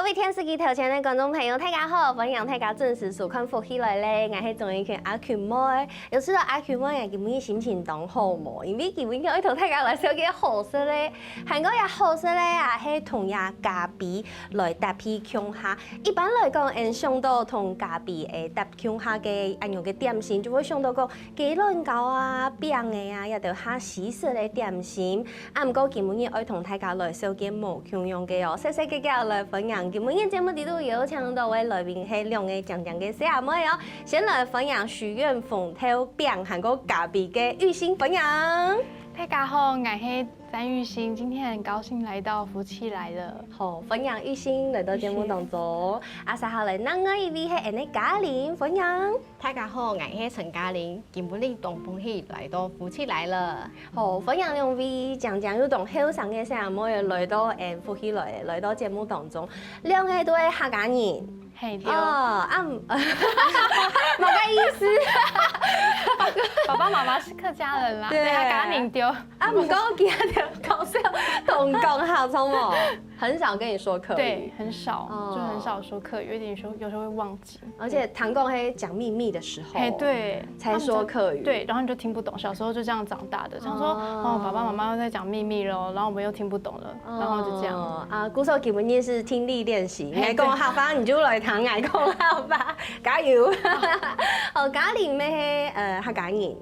位电视机头前的观众朋友，大家好，欢迎大家准时收看《福起来咧》，我是综艺圈阿群妹。有知道阿群妹嘅基本心情当好无？因为基本上一同大家来小嘅好色咧，韩国嘅好色咧啊，係同呀咖啡來搭配強下。一般來講，人想到同咖啡誒搭強下嘅安樣嘅點心，就會想到講雞卵糕啊、餅嘅啊，也就下西式嘅點心。啊，唔過基本上愛同大家來小嘅無強樣嘅哦，細細嘅嘅來分享。今日節目裡都有請到位來賓係兩個講嘅小阿妹哦，先來分享許願鳳頭餅韓國咖啡嘅玉興分享。大家好，我是詹玉興，今天很高興來到福氣來了。好，分享玉興來到節目當中。啊，稍後來，另外一位係安尼嘉玲分享。大家好，我是陳嘉玲，今日同歡喜來到福氣來了。好，分享兩位講講有同後生嘅小阿妹來到福氣來到節目當中，兩個都係客家人。嘿，對。哦，冇個意思。爸爸媽媽是客家人啦，對，客家人丟。啊，唔講其他條搞笑同講下錯冇，很少跟你說客語。對，很少，就很少說客語，有時候會忘記。而且唐公會講秘密的時候，對，才說客語。對，然後你就聽不懂。小時候就這樣長大的，想說哦，爸爸媽媽又在講秘密咯，然後我們又聽不懂了，然後就這樣。啊，鼓手基本也是聽力練習，你講好吧，你就來談愛講好吧，加油！哦，嘉玲咩係客家人，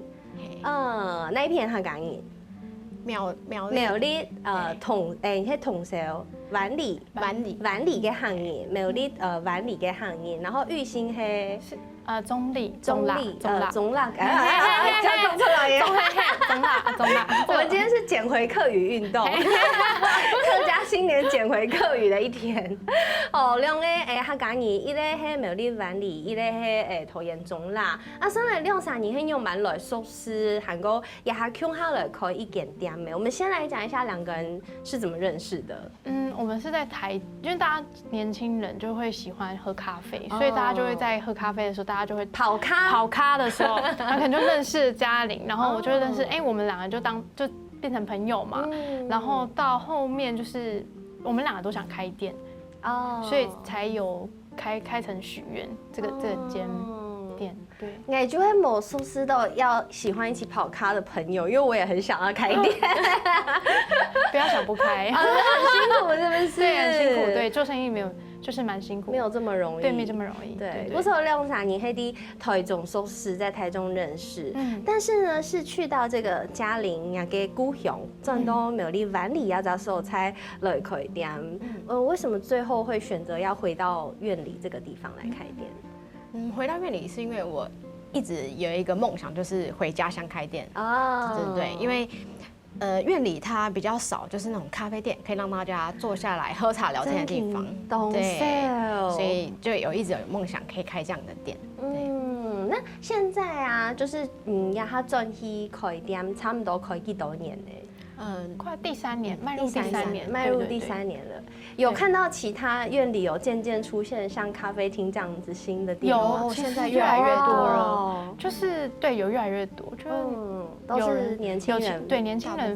那一片客家人。苗栗係同小萬里嘅行業，苗栗萬里嘅行業，然後玉興係中立，講出來耶！中辣。我們今天是撿回客語運動，客家新年撿回客語的一天。哦，兩個客家人，一個係苗栗萬里，一個係桃園中辣。啊，上來2-3年很有蠻來熟識，韓國也還窮下來開一間店沒？我們先來講一下兩個人是怎麼認識的。我們是在台，因為大家年輕人就會喜歡喝咖啡，所以大家就會在喝咖啡的時候，大家就會跑咖的時候，然後可能就認識嘉玲，然後我就認識，我們兩個就變成朋友嘛，然後到後面就是我們兩個都想開店，所以才有開成許願這個間店。對，我就會冇熟識到要喜歡一起跑咖的朋友，因為我也很想要開店。不要想不開，很辛苦，是不是？對，很辛苦。對，做生意沒有，就是蠻辛苦，沒有這麼容易。對，沒這麼容易。對，我說2-3年喺啲台中熟識，在台中認識。但是呢，是去到這個嘉玲呀嘅故鄉，轉到苗栗萬里呀，這時候才來開店。為什麼最後會選擇要回到苑裡這個地方來開店？回到苑裡是因為我一直有一個夢想，就是回家鄉開店。對，因為苑裡它比較少，就是那種咖啡店，可以讓大家坐下來喝茶聊天的地方。對，所以就一直有夢想可以開這樣的店。那現在啊，就是要他轉去開店，差不多開幾多年呢？快第3年，邁入第3年了。有看到其他苑裡有漸漸出現像咖啡廳這樣子新的店嗎？有，現在越來越多了。就是對，有越來越多，就都是年輕人。對，年輕人，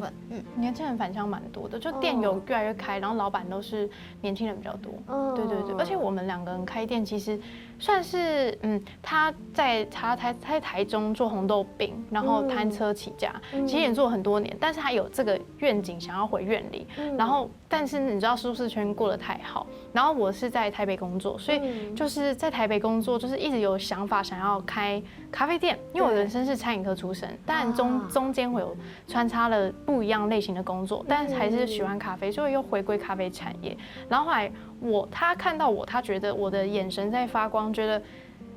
年輕人返鄉蠻多的，就店有越來越開，然後老闆都是年輕人比較多。對，而且我們2個人開店其實算是，他在台中做紅豆餅，然後攤車起家，其實也做很多年，但是他有這個願景想要回苑裡，然後但是你知道舒適圈過得太好，然後我是在台北工作，所以就是在台北工作，就是一直有想法想要開咖啡店，因為我人生是餐飲科出身，當然中間會有穿插了不一樣類型的工作，但是還是喜歡咖啡，所以又回歸咖啡產業。然後後來他看到我，他覺得我的眼神在發光，覺得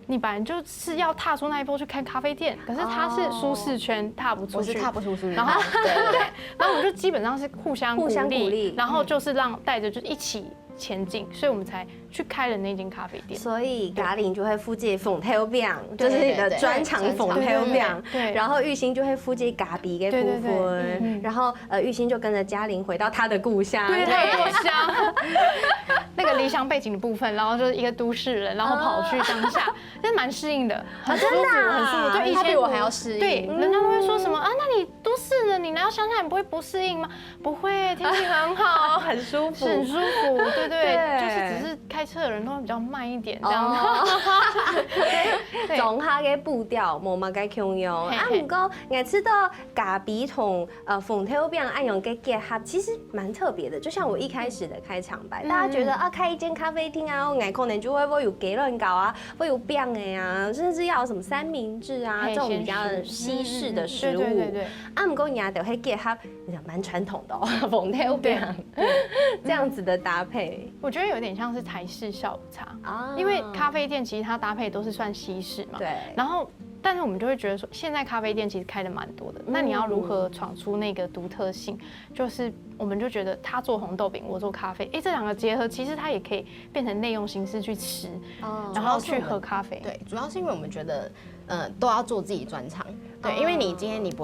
你本來就是要踏出那一步去開咖啡店，可是他是舒適圈踏不出去，我是踏不出去，然後對，然後我們就基本上是互相鼓勵，然後就是帶着就一起前進，所以我們才去開了那間咖啡店。所以嘉玲就會負責鳳頭餅，就是你的專長鳳頭餅。對。然後玉興就會負責咖啡嘅部分。然後玉興就跟着嘉玲回到他的故鄉。對，他的故鄉。那個離鄉背景的部分，然後就是一個都市人，然後跑去鄉下，但是蠻適應的，很舒服，很舒服。就以前他比我還要適應。對，人家都會說什麼啊？那你都市人，你來到鄉下，你不會不適應嗎？不會，天氣很好，很舒服，很舒服。對，就是只是開开车的人都会比较慢一点这样子。总下嘅步调冇嘛嘅強用啊，不過我知道咖啡同鳳頭餅按用嘅結合其實蠻特別的，就像我一開始的開場白，大家覺得啊開一間咖啡廳啊，我可能就會有雞卵糕啊，會有餅嘅啊，甚至要有什麼三明治啊，這種比較西式的食物。對。啊，不過人家就會結合，蠻傳統的鳳頭餅這樣子的搭配，我覺得有點像是台式下午茶啊，因為咖啡店其實它搭配都是算西式嘛，對，然後。但是我們就會覺得說，現在咖啡店其實開的蠻多的，那你要如何闖出那個獨特性？就是我們就覺得他做紅豆餅，我做咖啡，這兩個結合，其實它也可以變成內用形式去吃，然後去喝咖啡。對，主要是因為我們覺得，都要做自己專長。對，因為你今天你不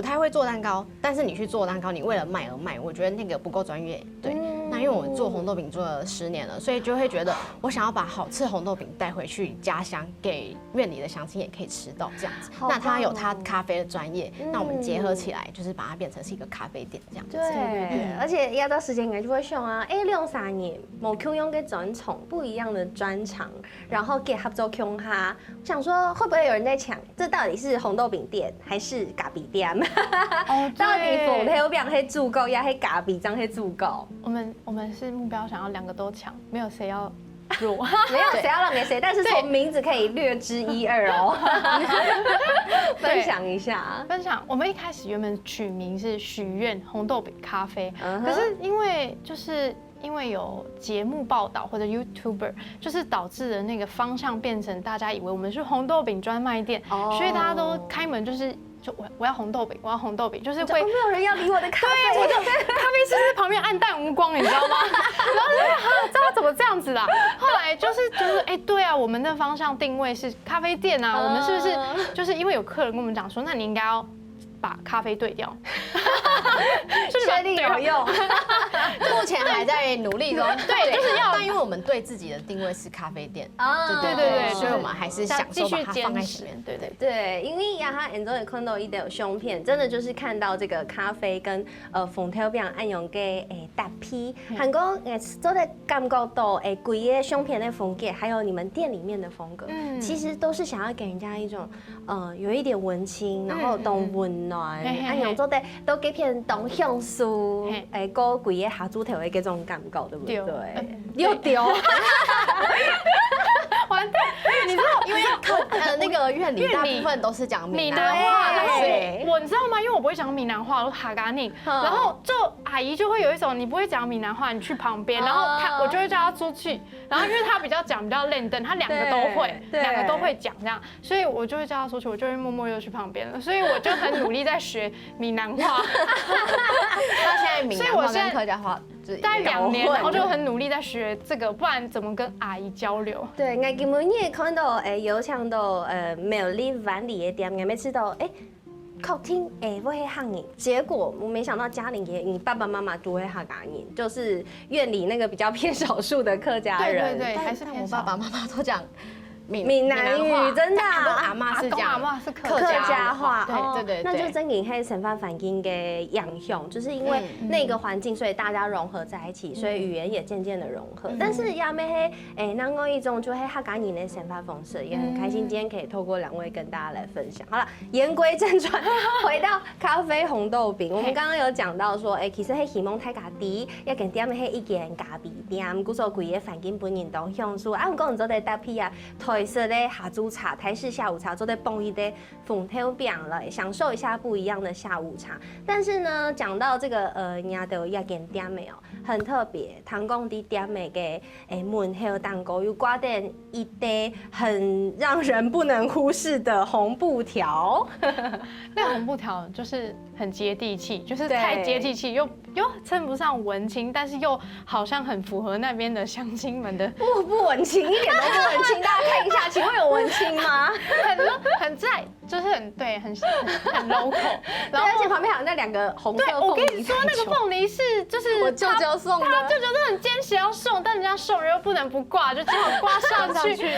太會做蛋糕，但是你去做蛋糕，你為了賣而賣，我覺得那個不夠專業。對，那因為我做紅豆餅做了10年了，所以就會覺得我想要把好吃紅豆餅帶回去家鄉，給院裡的鄉親也可以吃到這樣子。那他有他咖啡的專業，那我們結合起來，就是把它變成是一個咖啡店這樣子。對，而且要到時間我就會想啊，2、3年冇共用嘅專長，不一樣的專長，然後結合做共哈，想說會不會有人在搶？這到底是紅豆餅店還是咖啡店？到底鳳頭餅係主角，也係咖啡醬係主角？我們是目標想要2個都搶，沒有誰要弱，沒有誰要讓給誰，但是從名字可以略知1、2哦。分享一下，分享。我們一開始原本取名是許願紅豆餅咖啡，可是因為有節目報道或者 YouTuber， 就是導致了那個方向變成大家以為我們是紅豆餅專賣店，所以大家都開門就是我要紅豆餅，我要紅豆餅，就是會沒有人要理我的咖啡，對，我就咖啡師在旁邊黯淡無光，你知道嗎？然後就知道怎麼這樣子啦。後來就是對啊，我們的方向定位是咖啡店啊，我們是不是就是因為有客人跟我們講說，那你應該要把咖啡對掉，確定有用。目前還在努力中，對，就是要。但因為我們對自己的定位是咖啡店，對，所以我們還是想說把它放在前面。對，因為呀，他 enjoy 看到一條胸片，真的就是看到這個咖啡跟鳳頭餅按用嘅搭配，韓國做的感覺到規個胸片的風格，還有你們店裡面的風格，其實都是想要給人家一種有一點文青，然後懂溫暖，按用做的都幾片懂鄉俗，個規個下主頭的嗰種感覺，對不對？又丟。完蛋，你知道，因為那個院裡大部分都是講閩南話，然後你知道嗎？因為我不會講閩南話，我哈嘎寧，然後就阿姨就會有一種你不會講閩南話，你去旁邊，然後我就會叫她出去，然後因為她比較講比較認真，她2個都會，2個都會講這樣，所以我就會叫她出去，我就會默默又去旁邊了，所以我就很努力在學閩南話。到現在閩南話跟客家話大概2年，然後就很努力在學這個，不然怎麼跟阿姨交流？對，我今日也看到有搶到美麗灣裡的店，我沒吃到客廳我會客人，結果我沒想到家裡也你爸爸媽媽都會客家人，就是院裡那個比較偏少數的客家人，對，還是我爸爸媽媽都講閩南語，真的，阿嬤是講客家話，對，那就真嘅係成番環境嘅影響，就是因為那個環境，所以大家融合在一起，所以語言也漸漸的融合。但是也咩係那個一種就係客家人的生活方式，也很開心今天可以透過2位跟大家來分享。好了，言歸正傳，回到咖啡紅豆餅，我們剛剛有講到說，其實係希望大家啲一間店係一間咖啡店，故所規個環境本人都享受。啊，我講做啲搭配啊。台式的下午茶，台式下午茶，做的蹦一的鳳頭餅來享受一下不一樣的下午茶。但是呢，講到這個人家的一間店沒有很特別，唐宮的店美嘅門後蛋糕又掛點一堆很讓人不能忽視的紅布條。那紅布條就是很接地氣，就是太接地氣，又稱不上文青，但是又好像很符合那邊的鄉親們的。不文青，一點都不文青，大家看一下，請問有文青嗎？很在，就是很 local， 然後而且旁邊好像那2個紅色鳳梨。我跟你說，那個鳳梨是就是我舅舅送的，他舅舅都很堅持要送，但人家送人又不能不掛，就只好掛上去。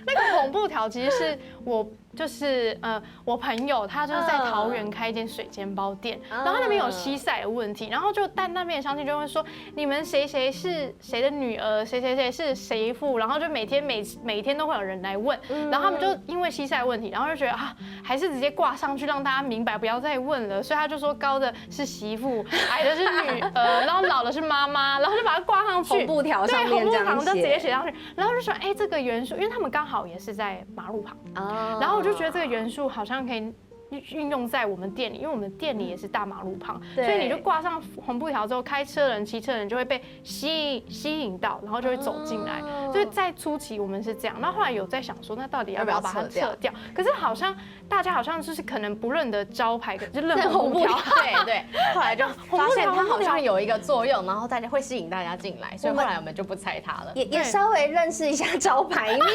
那個紅布條其實是我就是我朋友他就是在桃园开一间水煎包店，然后他那边有西晒的问题，然后但那边的乡亲就会说你们谁谁是谁的女儿，谁谁谁是谁父，然后就每天都会有人来问，然后他们就因为西晒问题，然后就觉得还是直接挂上去让大家明白不要再问了，所以他就说高的是媳妇，矮的是女儿，然后老的是妈妈，然后就把它挂上去，红布条上面这样写，红布条就直接写上去，然后就说这个元素，因为他们刚好也是在马路旁，然后我就觉得这个元素好像可以运用在我们店里，因为我们店里也是大马路旁，所以你就挂上红布条之后，开车人、骑车人就会被吸引到，然后就会走进来。所以在初期我们是这样，那后来有在想说，那到底要不要把它撤掉？可是好像大家好像就是可能不认得招牌，就认红布条。对，后来就发现它好像有一个作用，然后大家会吸引大家进来，所以后来我们就不拆它了。也稍微认识一下招牌，因为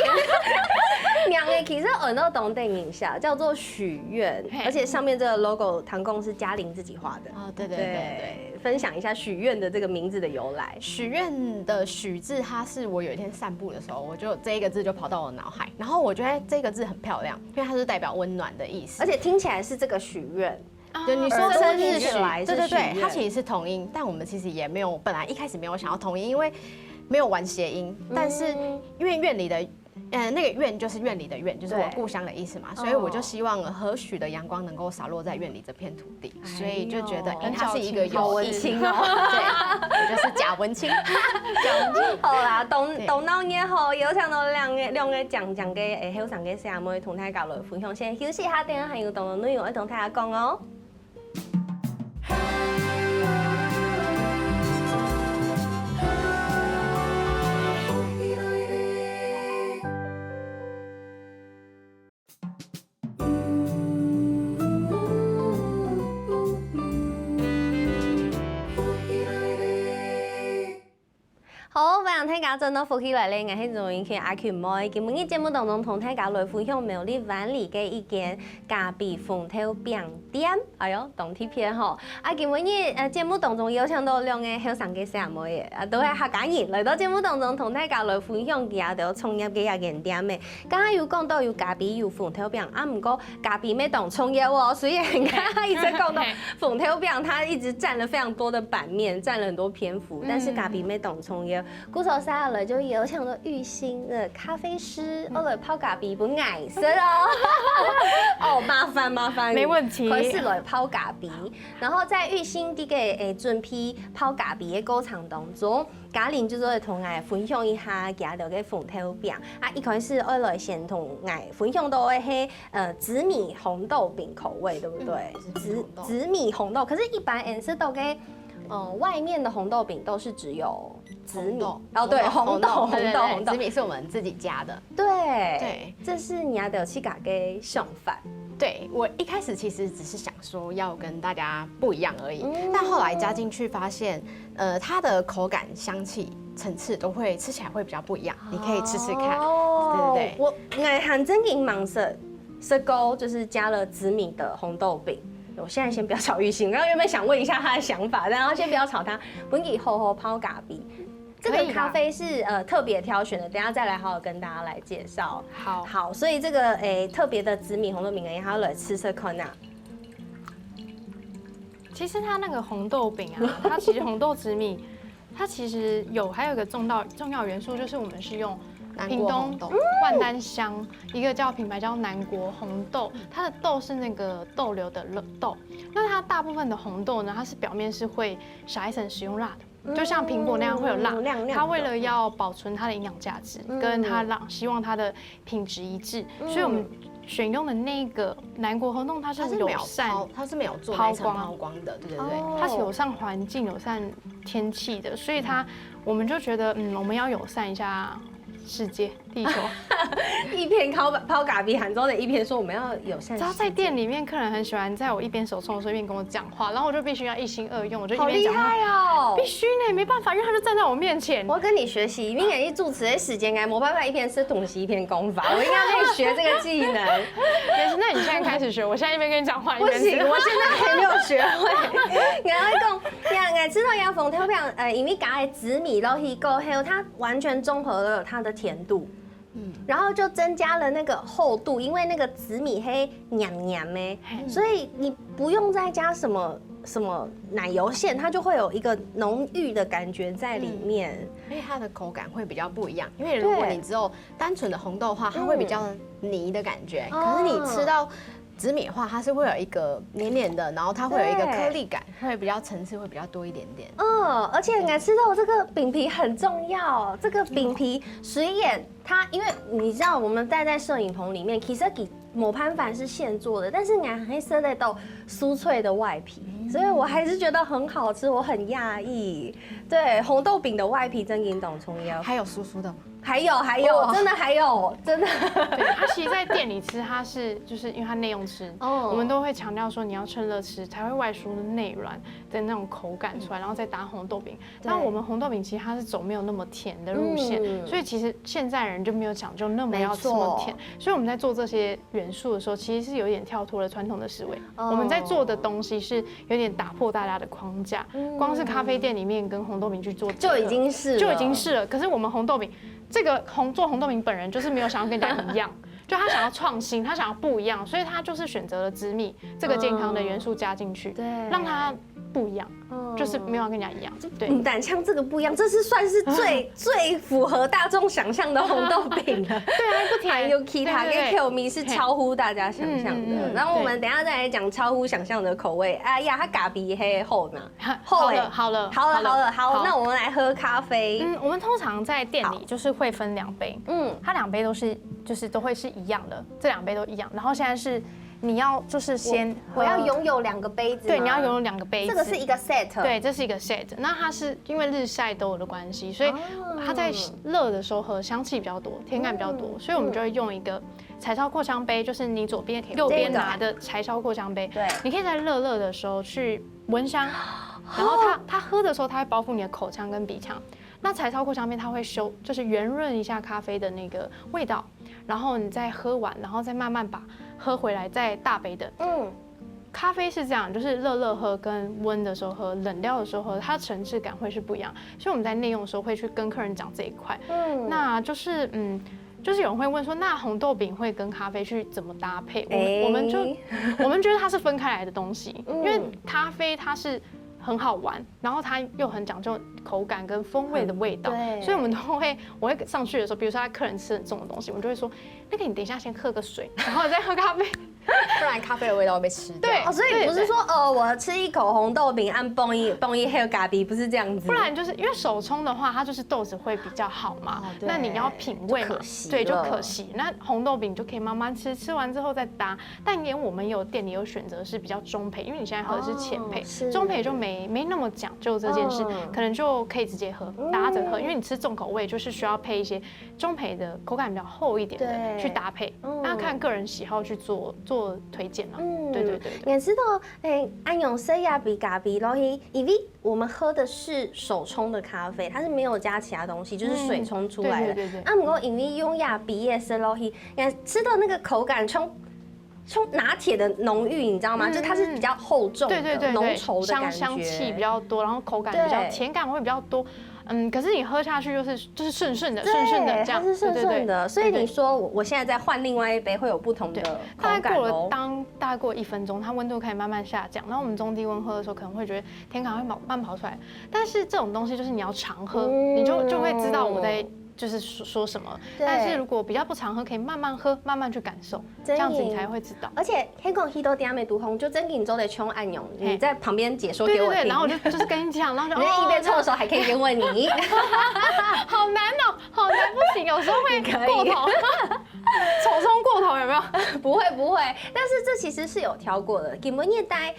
两个其实很多懂电影下叫做许愿。而且上面这个 logo 唐贡是嘉玲自己画的对，分享一下许愿的这个名字的由来。许愿的许字，它是我有一天散步的时候，我就这一个字就跑到我脑海，然后我觉得这个字很漂亮，因为它是代表温暖的意思，而且听起来是这个许愿。就你说生日许来，对，它其实是同音，但我们其实也没有，本来一开始没有想要同音，因为没有玩谐音，但是因为院里的。那个院就是院里的院，就是我故乡的意思嘛，所以我就希望何许的阳光能够洒落在院里这片土地，所以就觉得它是一个有文青哦，对，我就是假文青。好啦，动脑也好，有请到两个讲嘅后生嘅社妹同大家來分享，先休息下，等下還有動內容要同大家講哦。好，歡迎大家進到福氣來咧，我係做緊阿權妹。今日節目當中同大家來分享苗栗灣裡嘅一間咖啡風頭餅店。哎呦，當貼片吼！今日節目當中邀請到兩個後生嘅社妹嘅，都係客家人來到節目當中同大家來分享佢哋創業嘅一間店嘅。剛剛有講到有咖啡有風頭餅，唔過咖啡咩當創業哦，所以剛剛一直講到風頭餅，它一直佔了非常多的版面，佔了很多篇幅，但是咖啡咩當創業。鼓手下來就邀請到玉興的咖啡師，我來泡咖啡本顏色哦。哦，麻煩，沒問題。開始來泡咖啡，然後在玉興啲嘅準備泡咖啡嘅過程當中，嘉玲就是會同我分享一下佢哋嘅風頭餅。一開始我來先同我分享到嘅係紫米紅豆餅口味，對不對？紫米紅豆，可是一般顏色豆嘅。外面的紅豆餅都是只有紫米哦，對，紅豆，紫米是我們自己加的。對，這是你要的去改嘅想法。對，我一開始其實只是想說要跟大家不一樣而已，但後來加進去發現，它的口感、香氣、層次都會吃起來會比較不一樣。你可以試試看，對。我很正經盲色糕就是加了紫米的紅豆餅。我現在先不要炒玉興，剛剛原本想問一下他的想法，然後先不要炒它，本給厚泡咖啡。這個咖啡是特別挑選的，等下再來好好跟大家來介紹。好，所以這個特別的紫米紅豆餅也要來吃吃看啊。其實它那個紅豆餅啊，它其實紅豆紫米，它其實還有一個重要元素，就是我們是用。屏東萬丹香一個品牌叫南國紅豆，它的豆是那個豆瘤的豆。那它大部分的紅豆呢，它是表面是會撒一層食用蠟的，就像蘋果那樣會有蠟。它為了要保存它的營養價值，跟它希望它的品質一致，所以我們選用的那個南國紅豆，它是友善，它是沒有做拋光的，對。它是友善環境、友善天氣的，所以我們就覺得我們要友善一下。世界、地球，一邊泡咖啡，杭州的一邊說我們要友善。知道在店裡面，客人很喜歡在我一邊手沖的時候一邊跟我講話，然後我就必須要一心二用，我就一邊講話。好厲害哦！必須呢，沒辦法，因為他就站在我面前。我要跟你學習，因為你主持的時間應該沒辦法一邊吃東西一邊講法，我應該可以學這個技能。那你現在開始學，我現在一邊跟你講話，不行，我現在還沒有學會。我知道要風頭餅，因為加的紫米落去過後，它完全綜合了它的甜度。然后就增加了那个厚度，因为那个紫米黑黏黏的，所以你不用再加什么奶油馅，它就会有一个浓郁的感觉在里面，因为它的口感会比较不一样。因为如果你只有单纯的红豆的话，它会比较泥的感觉，可是你吃到紫米的话，它是会有一个黏黏的，然后它会有一个颗粒感，会比较层次会比较多一点点。而且你吃到这个饼皮很重要，这个饼皮水眼它，因为你知道我们待在摄影棚里面，其实抹盘饭是现做的，但是你还色得到酥脆的外皮，所以我还是觉得很好吃，我很讶异。对，红豆饼的外皮真给你懂葱腰，还有酥酥的吗？还有，真的还有，真的。对，它其实在店里吃，它是就是因为它内用吃，我们都会强调说你要趁热吃，才会外酥内软的那种口感出来，然后再搭红豆饼。那我们红豆饼其实它是走没有那么甜的路线，所以其实现在人就没有讲究那么要这么甜，所以我们在做这些元素的时候，其实是有点跳脱了传统的思维。我们在做的东西是有点打破大家的框架，光是咖啡店里面跟红豆饼去做就已经是了。可是我们红豆饼。这个做红豆饼本人就是没有想要跟人家一样，就他想要创新，他想要不一样，所以他就是选择了紫米这个健康的元素加进去，对，让它不一样，就是没有跟人家一样。对，胆枪这个不一样，这是算是最符合大众想象的红豆饼了。对啊，不甜，还有其他跟 Q 米是超乎大家想象的。然后我们等一下再来讲超乎想象的口味。哎呀，它咖比黑厚呢？好了，那我们来喝咖啡。我们通常在店里就是会分2杯，它2杯都是就是都会是一样的，这2杯都一样。然后现在是。你要就是先，我要拥有2个杯子。对，你要拥有2个杯子。这个是一个 set。对，这是一个 set。那它是因为日晒都有的关系，所以它在热的时候喝香气比较多，甜感比较多，所以我们就会用一个柴烧扩香杯，就是你右边拿的柴烧扩香杯。对，你可以在热的时候去闻香，然后它喝的时候，它会包覆你的口腔跟鼻腔。那柴烧扩香杯它会就是圆润一下咖啡的那个味道，然后你再喝完，然后再慢慢把喝回来，再大杯的。咖啡是这样，就是热喝跟温的时候喝，冷掉的时候喝，它的层次感会是不一样。所以我们在内用的时候会去跟客人讲这一块。那就是就是有人会问说，那红豆饼会跟咖啡去怎么搭配？我们觉得它是分开来的东西，因为咖啡它是很好玩，然后它又很讲究口感跟风味的味道，所以我会上去的时候，比如说他客人吃很重的东西，我们就会说，那个你等一下先喝个水，然后再喝咖啡，不然咖啡的味道会被吃掉。对，所以不是说我吃一口红豆饼按蹦一还有咖啡，不是这样子。不然就是因为手冲的话，它就是豆子会比较好嘛，那你要品味嘛，对，就可惜。那红豆饼就可以慢慢吃，吃完之后再搭。但因为我们店里有选择是比较中培，因为你现在喝的是浅培，中培就没那么讲究这件事，可能就可以直接喝，搭着喝。因为你吃重口味，就是需要配一些中培的口感比较厚一点的去搭配，那看个人喜好去做推荐了。对。也知道，按用色亚比咖啡，然后因为我们喝的是手冲的咖啡，它是没有加其他东西，就是水冲出来的。对。那我因为用亚比也是咯，也吃到那个口感冲拿铁的浓郁，你知道吗？就它是比较厚重的、浓稠的感觉，香气比较多，然后口感比较甜感会比较多。可是你喝下去就是顺顺的这样，它是顺顺的。所以你说我现在再换另外一杯，会有不同的口感哦。大概过了1分钟，它温度可以慢慢下降。然后我们中低温喝的时候，可能会觉得甜感会慢慢跑出来。但是这种东西就是你要常喝，你就会知道我在。就是说什么，但是如果比较不常喝，可以慢慢喝，慢慢去感受，这样子你才会知道。而且黑狗黑豆点没毒红，就真给你做的冲暗用，你在旁边解说给我听。然后我就是跟你讲，然后就一边冲的时候还可以边问你。好难哦，好难，不行，有时候会过头，手冲过头有没有？不会，但是这其实是有调过的。给门叶带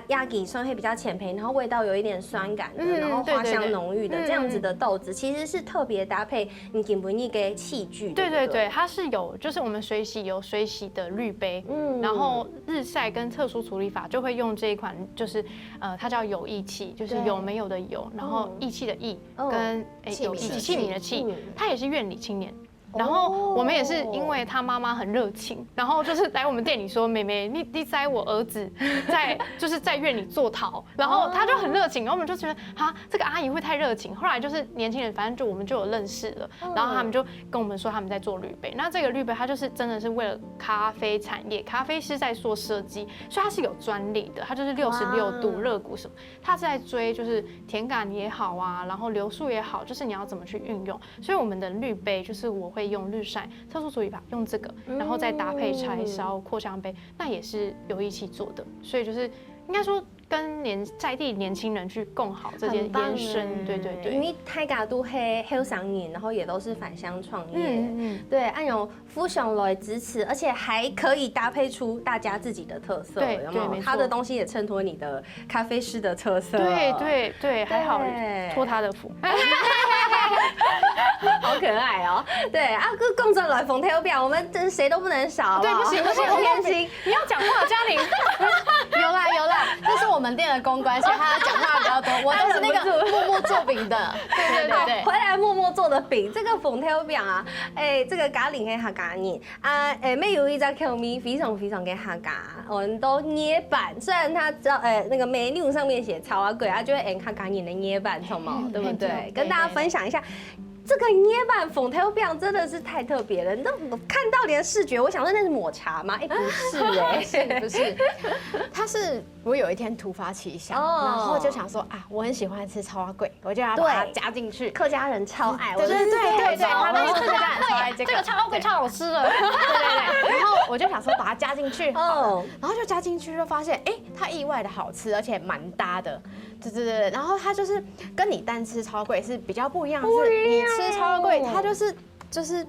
亚给酸会比较浅焙，然后味道有一点酸感的，然后花香浓郁的这样子的豆子，其实是特别搭配。你给不你给器具？对，它是有，就是我们水洗的滤杯，然后日晒跟特殊处理法就会用这一款，就是它叫有益器，就是有没有的有，然后益气的益跟有益器皿的器，它也是院里青年。然后我们也是因为他妈妈很热情，然后就是来我们店里说，妹妹，你栽我儿子在院里做陶，然后他就很热情，然后我们就觉得啊，这个阿姨会太热情。后来就是年轻人，反正我们就有认识了，然后他们就跟我们说他们在做滤杯。那这个滤杯它就是真的是为了咖啡产业，咖啡师在做设计，所以它是有专利的，它就是66度热鼓什么，它是在追就是甜感也好啊，然后流速也好，就是你要怎么去运用。所以我们的滤杯就是我会用日晒特殊处理法用这个，然后再搭配柴烧扩香杯，那也是有一起做的。所以就是应该说跟在地年轻人去共好这件延伸，对。因为大家都是后生人，然后也都是返乡创业，对，按用互相来支持，而且还可以搭配出大家自己的特色，有没有？他的东西也衬托你的咖啡师的特色，对，还好托他的福。好可爱哦！对啊，共振来缝头表，我们真谁都不能少。对，不行，很开心。你要讲话，嘉玲。有啦，这是我们店的公关，所以他讲话比较多。我都是那个默默做饼的。对。回来默默做的饼，这个缝头表啊，这个嘉玲嘅客家人啊，没有一只 Q 咪非常非常嘅客家，我们都捏板。虽然它那个 menu 上面写超啊贵啊，就会客家人的捏板，懂吗？对不对？跟大家分享一下。这个捏板缝头表真的是太特别了，你都看到连视觉，我想说那是抹茶吗？不是不是，它是我有一天突发奇想，然后就想说啊，我很喜欢吃超粿，我就要把它加进去。客家人超爱，对，他们客家人超爱这个超粿超好吃的，对。然后我就想说把它加进去，然后就加进去就发现，它意外的好吃，而且蛮搭的。对，然后它就是跟你单吃超粿是比较不一样，是你吃超粿它就是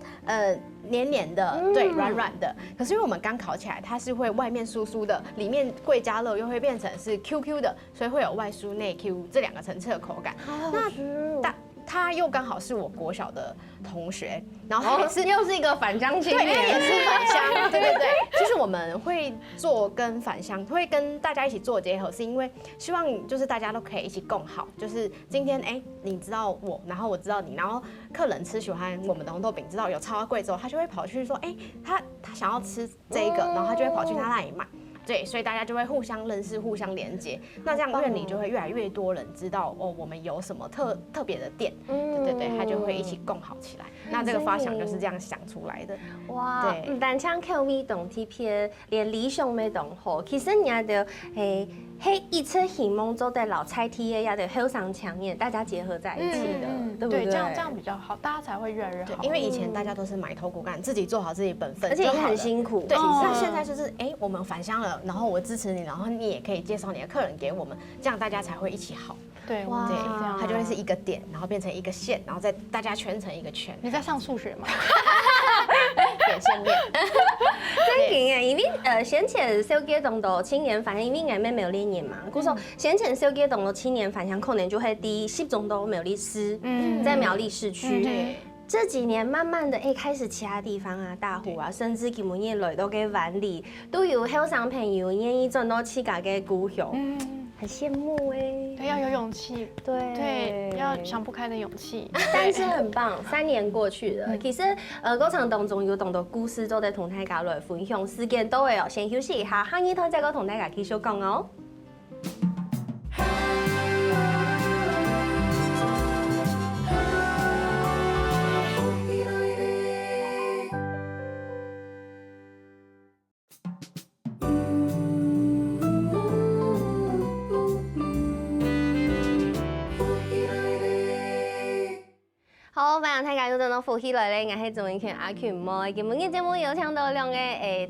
黏黏的，对，软软的。可是因为我们刚烤起来，它是会外面酥酥的，里面粿加热又会变成是 QQ 的，所以会有外酥内 Q 这两个层次的口感。那他又刚好是我国小的同学，然后又是一个返乡青年，对，也是返乡，对。其实我们会做跟返乡，会跟大家一起做结合，是因为希望就是大家都可以一起共好。就是今天你知道我，然后我知道你，然后客人喜欢我们的红豆饼，知道有超粿之后，他就会跑去说，他想要吃这个，然后他就会跑去他那里买。对，所以大家就会互相认识、互相连接，那这样院里就会越来越多人知道我们有什么特别的店，对，他就会一起共好起来。那这个发想就是这样想出来的。哇，唔单唱 Q V 懂 T P， 连理想没懂好，其实人家就一出希望做的老菜 T A 也得非常抢眼，大家结合在一起的，对不对？这样比较好，大家才会越来越好。因为以前大家都是埋头苦干，自己做好自己本分，而且也很辛苦。对，那现在就是我们返乡了，然后我支持你，然后你也可以介绍你的客人给我们，这样大家才会一起好。对，它就会是一个点，然后变成一个线，然后再大家圈成一个圈。你在上数学吗？点线面。真劲啊！因为先前小街动到青年返乡，因为俺们没有练年嘛，故说先前小街动到青年返乡，可能就会第10种都苗栗市，在苗栗市区。这几年慢慢的，开始其他地方啊，大湖啊，甚至基本也来到个湾里，都有后生朋友愿意转到自家的故乡，很羡慕对，要有勇气，对，要想不开的勇气。但是很棒，3年过去了，其实过程当中有很多故事都在同大家来分享，时间都会先休息一下，下一套再跟同大家继续讲哦。好，欢迎大家又到福喜来咧，我是钟文权阿權妹。今日嘅節目有請到兩個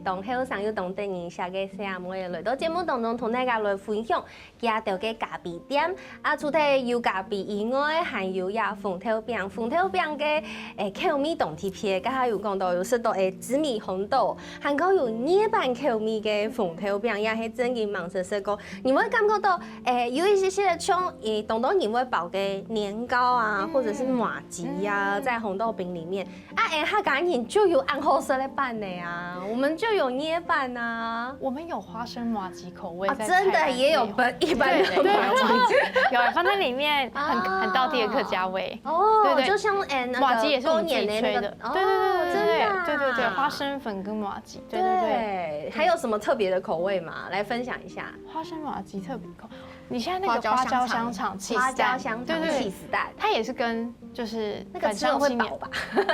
同後生又同第二下嘅細妹來到節目當中，同大家來分享家到嘅咖啡店。除咗有咖啡以外，還有呀鳳頭餅。鳳頭餅嘅口味同特別，剛才有講到有食到紫米紅豆，還有捏板口味嘅鳳頭餅，也係真嘅忙食食過。你會感覺到有一些像當你會包嘅年糕啊，或者是麻糬。在红豆饼里面啊，它赶紧就有按后色来拌的呀，我们就有捏拌啊，我们有花生麻糬口味，真的也有一般的麻糬，有放在里面，很道地的客家味。哦，对，就像麻糬也是我们自己吹的，对，花生粉跟麻糬，对，还有什么特别的口味吗？来分享一下。花生麻糬特别口，你现在那个花椒香肠起司蛋，起司蛋，它也是跟就是那个吃了会饱吧？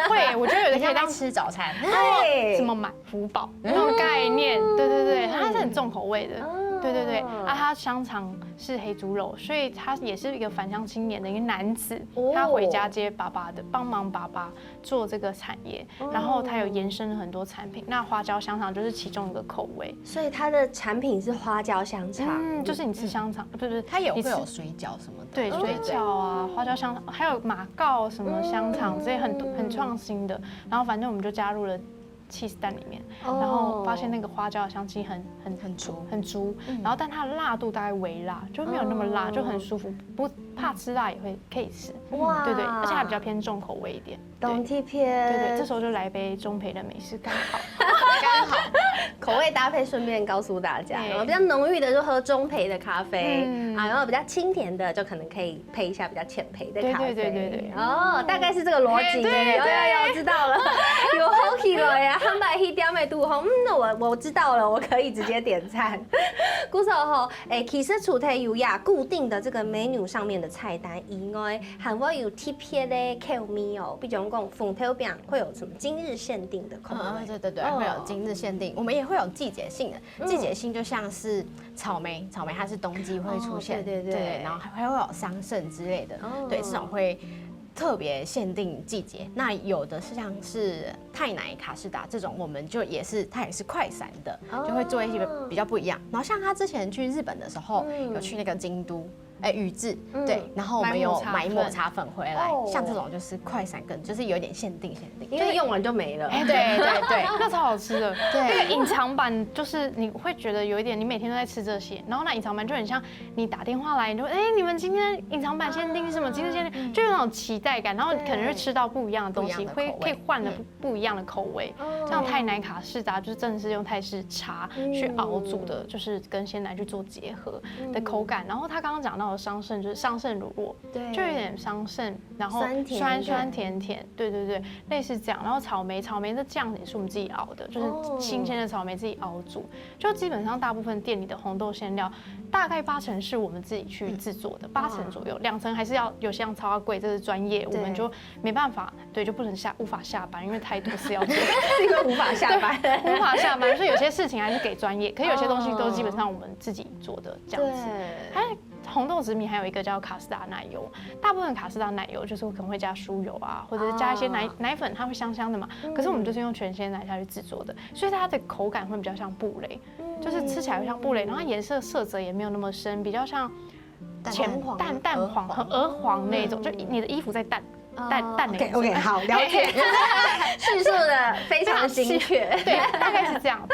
会，我觉得有的可以当吃早餐，对，怎么买福宝那种概念，对，它是很重口味的。对，它香肠是黑猪肉，所以他也是一个返乡青年的一个男子，他回家接爸爸的，帮忙爸爸做这个产业，然后他有延伸了很多产品，那花椒香肠就是其中一个口味，所以它的产品是花椒香肠，就是你吃香肠，不是，它也会有水饺什么的，对，水饺啊，花椒香肠，还有马告什么香肠，这些很创新的，然后反正我们就加入了cheese蛋里面，然后发现那个花椒的香气很足，然后但它的辣度大概微辣，就没有那么辣，就很舒服，不怕吃辣也可以吃，哇，对，而且还比较偏重口味一点，懂贴片，对，这时候就来杯中培的美式刚好，口味搭配顺便告诉大家，然后比较浓郁的就喝中培的咖啡，然后比较清甜的就可能可以配一下比较浅焙的咖啡，对，哦，大概是这个逻辑，有知道了，有好起来呀。汉白黑点的度吼，我知道了，我可以直接点餐。古时候其实除了有固定的这个 menu 上面的菜单以外，还会有特别的口味哦。比如讲凤头饼会有什么今日限定的口味？对，会有今日限定。我们也会有季节性的，季节性就像是草莓它是冬季会出现，对，然后还会有桑葚之类的，对，这种会特别限定季节。那有的是像是泰奶卡士达这种，我们就它也是快闪的，就会做一些比较不一样。然后像他之前去日本的时候，有去那个京都。宇治对，然后我们有买抹茶粉回来，像这种就是快闪跟就是有点限定，因为用完就没了。对，那超好吃的。对，那个隐藏版就是你会觉得有一点，你每天都在吃这些，然后那隐藏版就很像你打电话来，你就你们今天隐藏版限定什么？今天限定就有那种期待感，然后可能会吃到不一样的东西，可以换了不一样的口味。像泰奶卡士达就是真的是用泰式茶去熬煮的，就是跟鲜奶去做结合的口感。然后他刚刚讲到。桑葚就是桑葚乳酪，对，就有点桑葚，然后酸甜，对，类似这样。然后草莓的酱也是我们自己熬的，就是新鲜的草莓自己熬煮。就基本上大部分店里的红豆馅料，大概80%是我们自己去制作的，80%左右，2成还是要有些像超贵，这是专业，我们就没办法，对，就无法下班，因为太多事要做，是因为无法下班，无法下班，所以有些事情还是给专业，可是有些东西都基本上我们自己做的这样子。红豆紫米还有一个叫卡士达奶油，大部分卡士达奶油就是可能会加酥油啊，或者是加一些奶粉，它会香香的嘛。可是我们就是用全鲜奶下去制作的，所以它的口感会比较像布蕾，就是吃起来会像布蕾，然后颜色泽也没有那么深，比较像淡黄和鹅黄那种，就你的衣服在淡的颜色。OK， 好，了解。叙述的非常精确，对，大概是这样，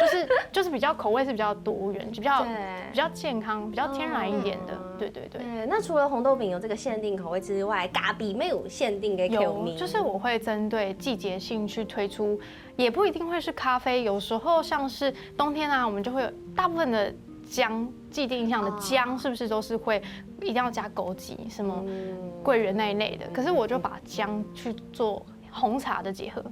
就是比较口味是比较多元，比较健康，比较天然一点的，对。那除了红豆饼有这个限定口味之外，咖比没有限定的口味，就是我会针对季节性去推出，也不一定会是咖啡，有时候像是冬天啊，我们就会有大部分的姜，既定印象的姜是不是都是会一定要加枸杞，什么桂圆那一类的？可是我就把姜去做红茶的结合，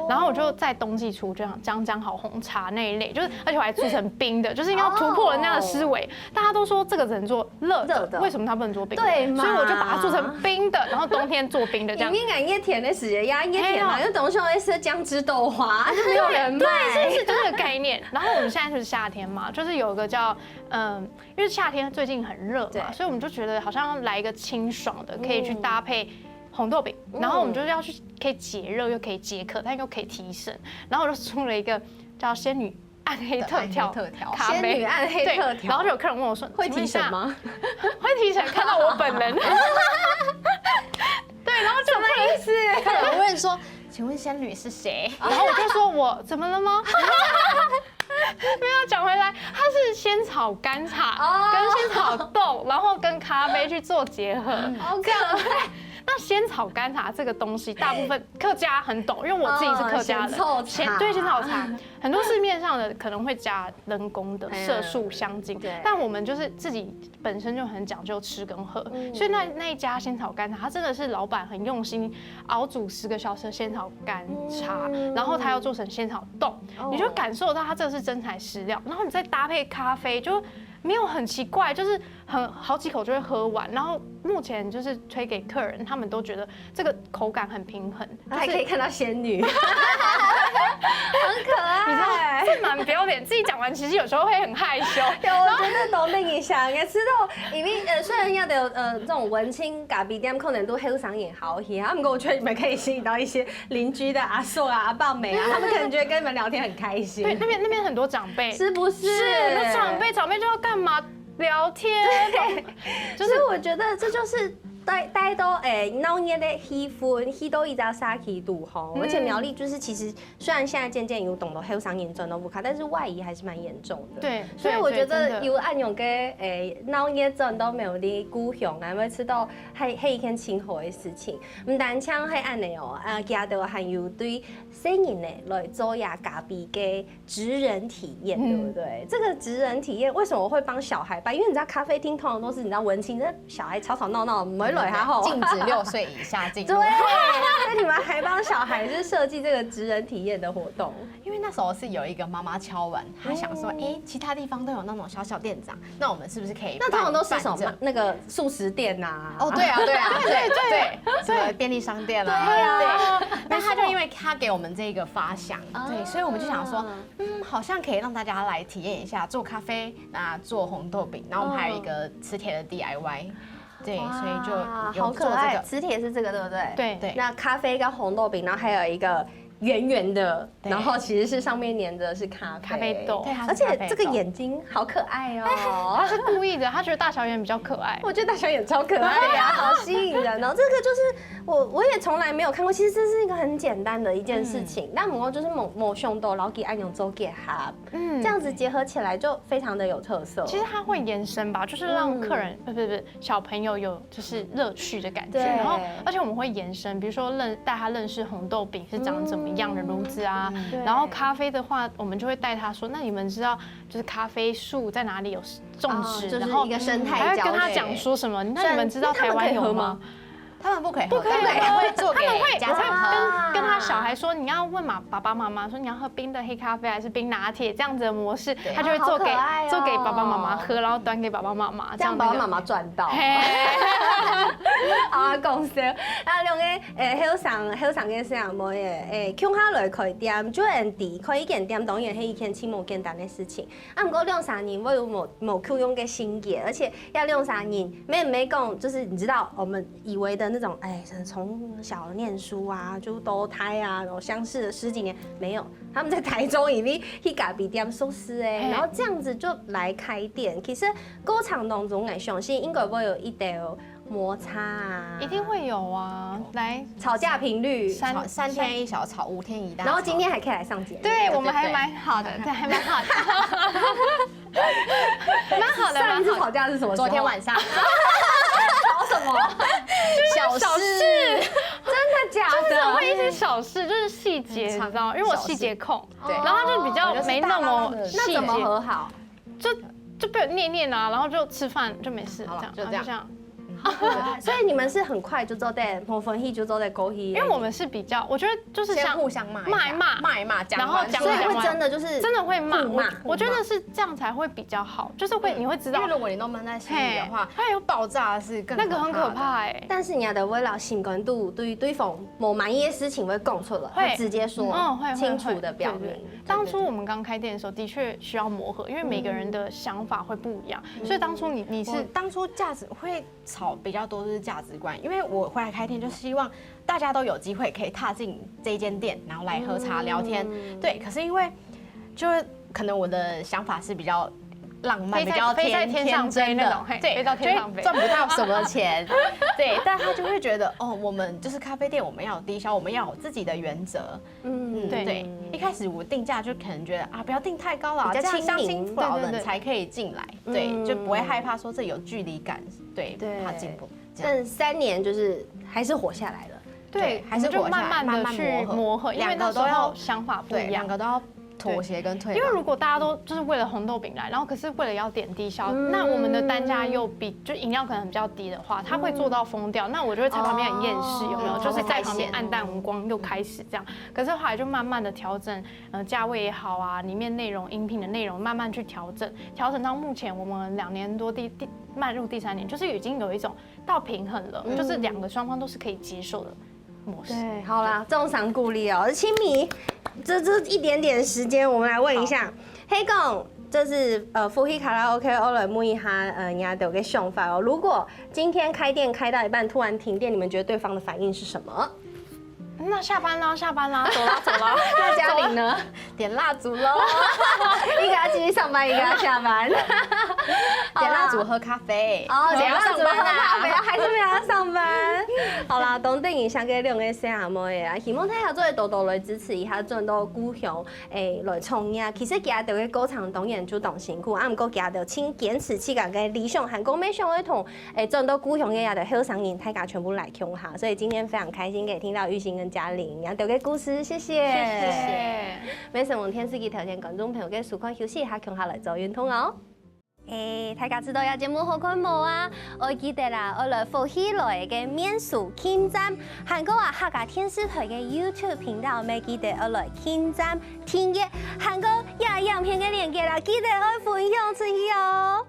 然后我就在冬季出这样姜好红茶那一类，就是而且我还做成冰的，就是要突破人家的思维。大家都说这个只能做热的，为什么它不能做冰的？对嘛？所以我就把它做成冰的，然后冬天做冰的这样。应该越甜的时间呀，越甜嘛，就等于说是姜汁豆花，就没有人卖。对，是这个概念。然后我们现在就是夏天嘛，就是有一个叫因为夏天最近很热嘛，所以我们就觉得好像来一个清爽的，可以去搭配。红豆饼，然后我们就是要去可以解热又可以解渴，但又可以提神。然后我就出了一个叫仙女暗黑特调咖啡，仙女暗黑特调。然后就有客人问我说：“会提神吗？”会提神，看到我本人。对，然后就什么意思？客人问说：“请问仙女是谁？”然后我就说：“我怎么了吗？”没有讲回来，它是仙草甘茶跟仙草豆，然后跟咖啡去做结合，这样。那像仙草干茶这个东西，大部分客家很懂，因为我自己是客家人。对，仙草茶，很多市面上的可能会加人工的色素香精，但我们就是自己本身就很讲究吃跟喝，所以那一家仙草干茶，它真的是老板很用心熬煮10个小时的仙草干茶，然后他要做成仙草冻，你就感受到它这是真材实料，然后你再搭配咖啡就。没有很奇怪，就是好几口就会喝完。然后目前就是推给客人，他们都觉得这个口感很平衡，还可以看到仙女，很可爱。你知道，这蛮不要脸。自己讲完，其实有时候会很害羞。有，我真的懂你想嘅，知道，因为虽然要的这种文青咖啡店可能都很想演好戏啊，不过我觉得你们可以吸引到一些邻居的阿叔啊、阿爸妹啊，他们可能觉得跟你们聊天很开心。对，那边很多长辈，是不是？是，那长辈就要干嘛？聊天，就是我觉得这就是大家都闹热的气氛，气都一直杀气度红，而且苗栗就是其实虽然现在渐渐有懂得后伤严重都不卡，但是外移还是蛮严重的。对，所以我觉得有按用嘅闹热症都没有你孤雄啊，每次都係一件清好的事情。唔單槍係按呢哦，加到還有對新人呢來做呀咖啡嘅職人體驗，對不對？這個職人體驗為什麼我會幫小孩辦？因為你知道咖啡廳通常都是你知道文青，那小孩吵吵鬧鬧，唔會來還好。禁止6歲以下進入。對，所以你們還幫小孩就是設計這個職人體驗的活動。因為那時候是有一個媽媽敲碗，她想說，其他地方都有那種小小店長，那我們是不是可以？那通常都是什麼？那個素食店呐？哦，對啊，什麼便利商店啊？對啊。那他就因為他給我們這個發想，對，所以我們就想說，好像可以讓大家來體驗一下做咖啡，做紅豆餅，然後我們還有一個磁鐵的 DIY。对，所以就好可愛。磁鐵是這個，對不對？對對。那咖啡跟紅豆餅，然後還有一個圓圓的，然後其實是上面粘的是咖啡豆，而且這個眼睛好可愛哦。他是故意的，他覺得大小眼比較可愛。我覺得大小眼超可愛呀，好吸引人哦。這個就是我也從來沒有看過，其實這是一個很簡單的一件事情。那不過就是某熊豆，然後給按用做結合，這樣子結合起來就非常的有特色。其實它會延伸吧，就是讓客人不小朋友有就是樂趣的感覺。然後而且我們會延伸，比如說帶他認識紅豆餅是長怎麼樣的爐子啊，然後咖啡的話，我們就會帶他說，那你們知道就是咖啡樹在哪裡有種植，然後一個生態，還會跟他講說什麼？那你們知道台灣有嗎？他們不可以喝，他們會做給家長喝。跟他小孩說，你要問爸爸媽媽說你要喝冰的黑咖啡還是冰拿鐵，這樣子的模式，他就會做給爸爸媽媽喝，然後端給爸爸媽媽，這樣爸爸媽媽賺到。啊，講笑，啊，兩個好上嘅啥物嘢，鄉下來開店，做人哋開一間店，當然係一件超無簡單的事情。啊，不過2-3年我有冇扣用嘅心結，而且要2-3年，沒講，就是你知道我們以為的那種，從小念書啊，就投胎啊，然後相識了10幾年，沒有，他們在台中已經去咖啡店收師然後這樣子就來開店。其實過程當中，我相信應該會有一點摩擦啊，一定會有啊。來，吵架頻率3天一小吵，5天一大吵。然後今天還可以來上節目，對我們還蠻好的，對，還蠻好的，蠻好的。上一次吵架是什麼時候？昨天晚上。吵什麼？小事，真的假的？就是會一些小事，就是細節，你知道嗎？因為我細節控，對，然後他就比較沒那麼細節。那怎麼和好？就被念啊，然後就吃飯就沒事，這樣。所以你們是很快就做在磨分析，就做在溝通。因為我們是比較，我覺得就是像互相罵一罵，然後所以會真的就是真的會罵。我覺得是這樣才會比較好，就是會你會知道，因為如果你都悶在心裡的話，它有爆炸是更那個很可怕哎。但是你的為了心跟度，對於對方某滿意的事情會講出來，會直接說，清楚的表明。當初我們剛開店的時候，的確需要磨合，因為每個人的想法會不一樣，所以當初你是當初價值會吵比較多就是價值觀，因為我回來開店就希望大家都有機會可以踏進這一間店，然後來喝茶聊天。對，可是因為就是可能我的想法是比較浪漫，比較天真的，對，賺不到什麼錢，對，但他就會覺得哦，我們就是咖啡店，我們要有低消，我們要有自己的原則。對，一開始我定價就可能覺得啊，不要定太高了，這樣相親父老人才可以進來，對，就不會害怕說這有距離感，對，怕進步。但3年就是还是活下来了。对，还是就慢慢的去磨合，因为那时候想法不一样，两个都要妥协跟退让。因为如果大家都就是为了红豆饼来，然后可是为了要点低消，那我们的单价又比就饮料可能比较低的话，他会做到疯掉，那我就会在旁边很厌世，有没有？就是在旁边黯淡无光，又开始这样。可是后来就慢慢的调整，价位也好啊，里面内容音频的内容慢慢去调整到目前我们2年多迈入第3年，就是已经有一种到平衡了，就是2个双方都是可以接受的模式。对，好啦，重赏鼓励哦，青米，这一点点时间，我们来问一下，黑公，这是福希卡拉 OK， 我来问一下，人家有个想法哦，如果今天开店开到一半突然停电，你们觉得对方的反应是什么？那下班啦，走啦。那嘉玲呢？点蜡烛喽，一个要继续上班，一个要下班。点蜡烛喝咖啡。点蜡烛喝咖啡，还是没有要上班。好啦，当等一下给2个小阿妹啊，希望大家做的多多来支持一下，做到鼓雄来创业。其实家到嘅歌唱当然主动辛苦，啊，唔过家到请坚持自家嘅理想，韩国美想要同做到鼓雄嘅也得好上瘾，大家全部来听下。所以今天非常开心可以听到玉兴跟嘉玲也到嘅故事，谢谢。谢谢。每次问天司机条件，观众朋友嘅舒缓休息一下，共下来做运动哦。大家知道有节目好看冇啊？我記得啦，我來福希來嘅免數傾站，韓國話客家電視台嘅 YouTube 頻道，咪記得我來傾站聽嘅韓國也影片嘅連結啦，記得我分享出去哦。